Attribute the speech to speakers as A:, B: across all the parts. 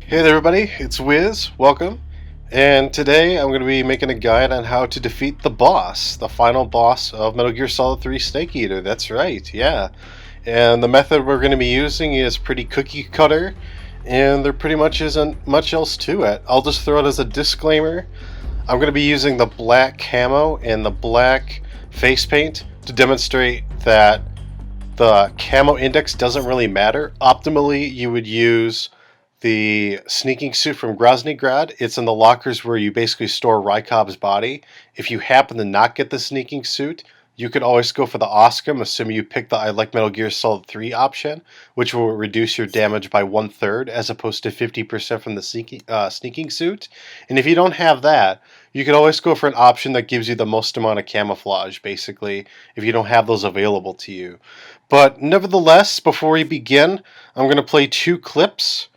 A: Hey there everybody, it's Wiz, welcome. And today I'm going to be making a guide on how to defeat the boss, the final boss of Metal Gear Solid 3 Snake Eater. That's right, yeah. And the method we're going to be using is pretty cookie cutter, and there pretty much isn't much else to it. I'll just throw it as a disclaimer. I'm going to be using the black camo and the black face paint to demonstrate that the camo index doesn't really matter. Optimally, you would use the sneaking suit from Groznygrad. It's in the lockers where you basically store Rykov's body. If you happen to not get the sneaking suit, you could always go for the Oscum, assuming you pick the I like Metal Gear Solid 3 option, which will reduce your damage by 1/3 as opposed to 50% from the sneaking suit. And if you don't have that, you could always go for an option that gives you the most amount of camouflage, basically, if you don't have those available to you. But nevertheless, before we begin, I'm going to play two clips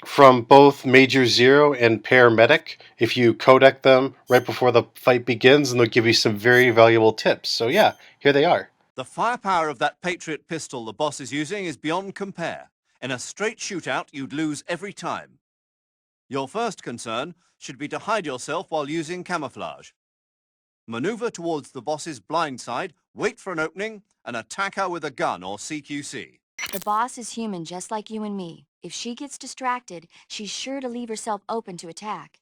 A: from both Major Zero and Paramedic. If you codec them right before the fight begins, and they'll give you some very valuable tips. So yeah, here they are.
B: The firepower of that Patriot pistol the boss is using is beyond compare. In a straight shootout, you'd lose every time. Your first concern should be to hide yourself while using camouflage. Maneuver towards the boss's blind side, wait for an opening, and attack her with a gun or CQC.
C: The boss is human just like you and me. If she gets distracted, she's sure to leave herself open to attack.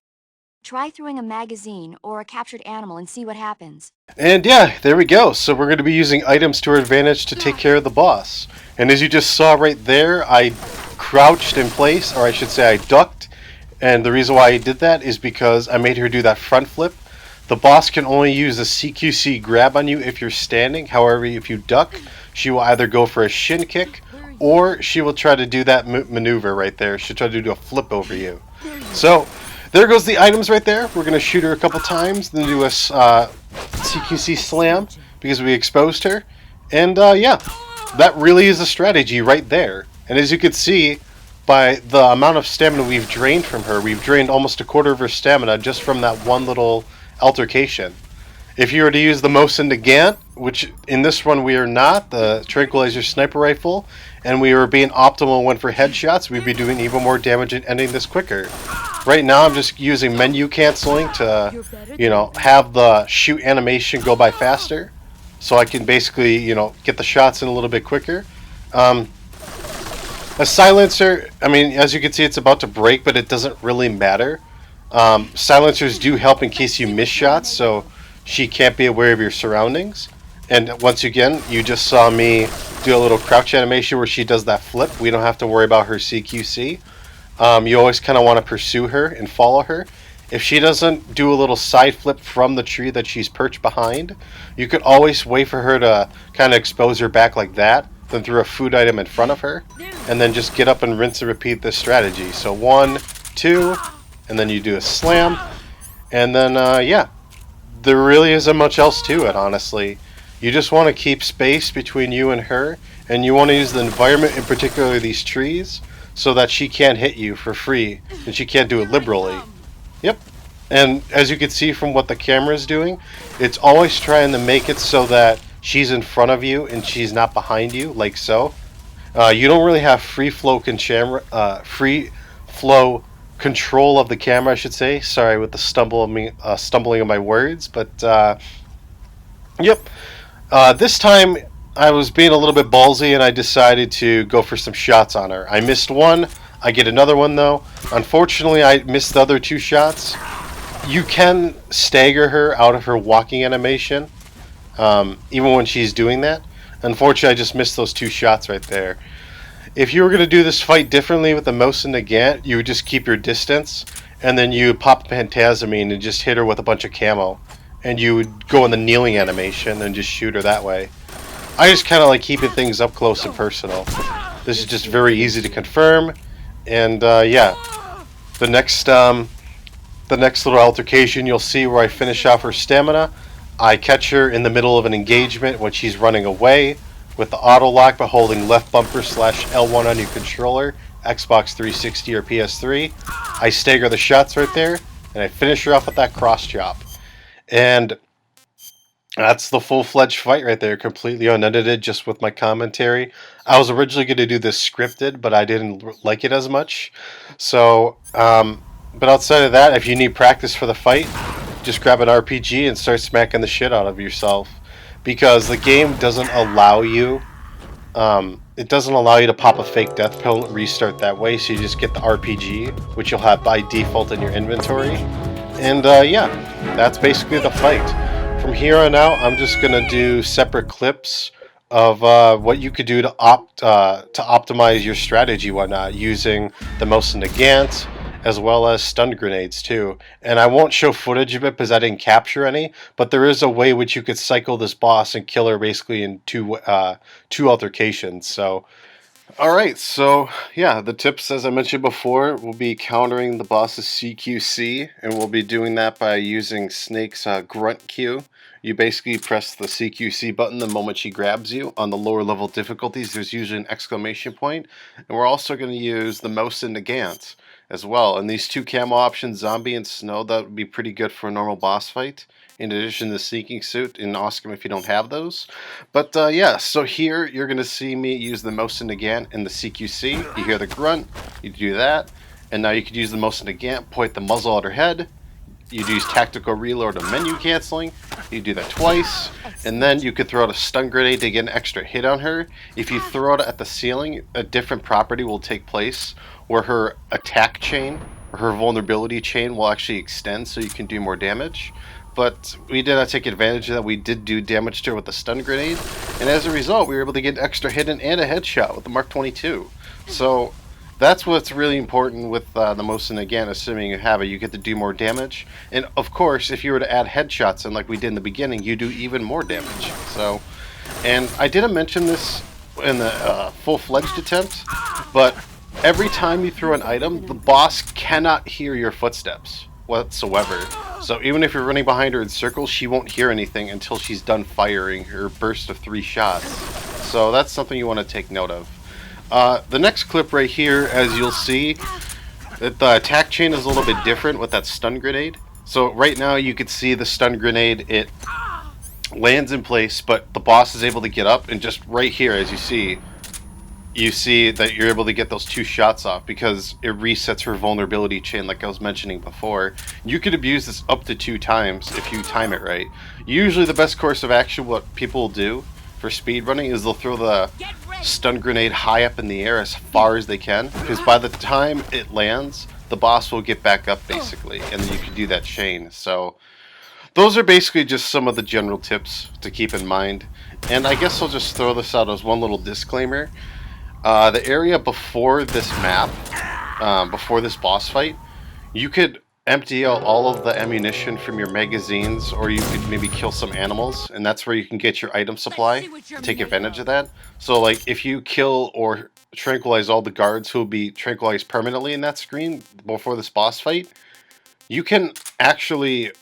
C: Try throwing a magazine or a captured animal and see what happens.
A: And yeah, there we go. So we're going to be using items to our advantage to take care of the boss. And as you just saw right there, I crouched in place, or I should say I ducked. And the reason why I did that is because I made her do that front flip. The boss can only use a CQC grab on you if you're standing. However, if you duck, she will either go for a shin kick or she will try to do that maneuver right there. She'll try to do a flip over you. So there goes the items right there. We're going to shoot her a couple times, then do a CQC slam because we exposed her. And yeah, that really is a strategy right there. And as you can see, by the amount of stamina we've drained from her, we've drained almost a quarter of her stamina just from that one little altercation. If you were to use the Mosin Nagant, which in this one we are not, the Tranquilizer Sniper Rifle, and we were being optimal when for headshots, we'd be doing even more damage and ending this quicker. Right now I'm just using menu canceling to, have the shoot animation go by faster, so I can basically, get the shots in a little bit quicker. A silencer, I mean, as you can see, it's about to break, but it doesn't really matter. Silencers do help in case you miss shots, so she can't be aware of your surroundings. And once again, you just saw me do a little crouch animation where she does that flip. We don't have to worry about her CQC. You always kind of want to pursue her and follow her. If she doesn't do a little side flip from the tree that she's perched behind, you could always wait for her to kind of expose her back like that, then throw a food item in front of her, and then just get up and rinse and repeat this strategy. So 1, 2, and then you do a slam, and then yeah, there really isn't much else to it, honestly. You just want to keep space between you and her, and you want to use the environment, in particular these trees, so that she can't hit you for free, and she can't do it liberally. Yep. And as you can see from what the camera is doing, it's always trying to make it so that she's in front of you and she's not behind you, like so. You don't really have free flow control of the camera, I should say. Sorry with the stumbling of my words, but yep. This time I was being a little bit ballsy and I decided to go for some shots on her. I missed one. I get another one though. Unfortunately, I missed the other 2 shots. You can stagger her out of her walking animation, even when she's doing that. Unfortunately, I just missed those 2 shots right there. If you were going to do this fight differently with the Mosin Nagant, you would just keep your distance, and then you would pop Phantasmine and just hit her with a bunch of camo. And you would go in the kneeling animation and just shoot her that way. I just kind of like keeping things up close and personal. This is just very easy to confirm. And yeah, the next little altercation, you'll see where I finish off her stamina. I catch her in the middle of an engagement when she's running away with the auto lock by holding left bumper / L1 on your controller, Xbox 360 or PS3. I stagger the shots right there, and I finish her off with that cross chop. And That's the full-fledged fight right there, completely unedited, just with my commentary. I was originally going to do this scripted, but I didn't like it as much. So, but outside of that, if you need practice for the fight, just grab an RPG and start smacking the shit out of yourself. Because the game doesn't allow you, it doesn't allow you to pop a fake death pill and restart that way, so you just get the RPG, which you'll have by default in your inventory. And yeah, that's basically the fight. From here on out, I'm just gonna do separate clips of what you could do to optimize your strategy, whatnot, using the mouse and the Gant, as well as stun grenades too. And I won't show footage of it because I didn't capture any, but there is a way which you could cycle this boss and kill her basically in two altercations. So alright, so yeah, the tips, as I mentioned before, will be countering the boss's CQC, and we'll be doing that by using Snake's grunt Q. You basically press the CQC button the moment she grabs you. On the lower level difficulties, there's usually an exclamation point, and we're also going to use the mouse and the Gant as well. And these two camo options, Zombie and Snow, that would be pretty good for a normal boss fight. In addition to the Sneaking Suit and Oscar if you don't have those. But yeah, so here you're going to see me use the mouse and the Gant in the CQC. You hear the grunt, you do that. And now you could use the mouse and the Gant, point the muzzle at her head. You'd use tactical reload or menu canceling. You do that twice. And then you could throw out a stun grenade to get an extra hit on her. If you throw it at the ceiling, a different property will take place where her attack chain or her vulnerability chain will actually extend so you can do more damage. But we did not take advantage of that. We did do damage to her with the stun grenade, and as a result, we were able to get an extra hit and a headshot with the Mark 22. So that's what's really important with the Mosin again, assuming you have it, you get to do more damage. And of course, if you were to add headshots, and like we did in the beginning, you do even more damage. So, and I didn't mention this in the full-fledged attempt, but every time you throw an item, the boss cannot hear your footsteps whatsoever. So even if you're running behind her in circles, she won't hear anything until she's done firing her burst of 3 shots. So that's something you want to take note of. The next clip right here, as you'll see, that the attack chain is a little bit different with that stun grenade. So right now you can see the stun grenade, it lands in place, but the boss is able to get up, and just right here, as you see that you're able to get those 2 shots off because it resets her vulnerability chain like I was mentioning before. You could abuse this up to 2 times if you time it right. Usually the best course of action, what people will do for speedrunning, is they'll throw the stun grenade high up in the air as far as they can, because by the time it lands, the boss will get back up basically, and then you can do that chain. So those are basically just some of the general tips to keep in mind. And I guess I'll just throw this out as one little disclaimer. The area before this map, before this boss fight, you could empty out all of the ammunition from your magazines, or you could maybe kill some animals, and that's where you can get your item supply, take advantage of that. So like if you kill or tranquilize all the guards who will be tranquilized permanently in that screen before this boss fight, you can actually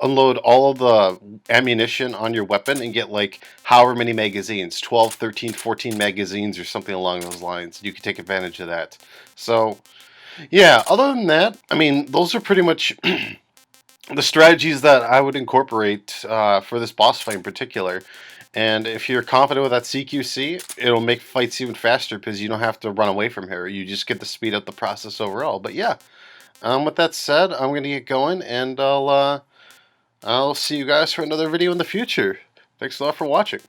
A: unload all of the ammunition on your weapon and get like however many magazines, 12, 13, 14 magazines or something along those lines. You can take advantage of that. So yeah, other than that, I mean, those are pretty much the strategies that I would incorporate for this boss fight in particular. And if you're confident with that CQC, it'll make fights even faster because you don't have to run away from her. You just get to speed up the process overall. But yeah, with that said, I'm going to get going, and I'll see you guys for another video in the future. Thanks a lot for watching.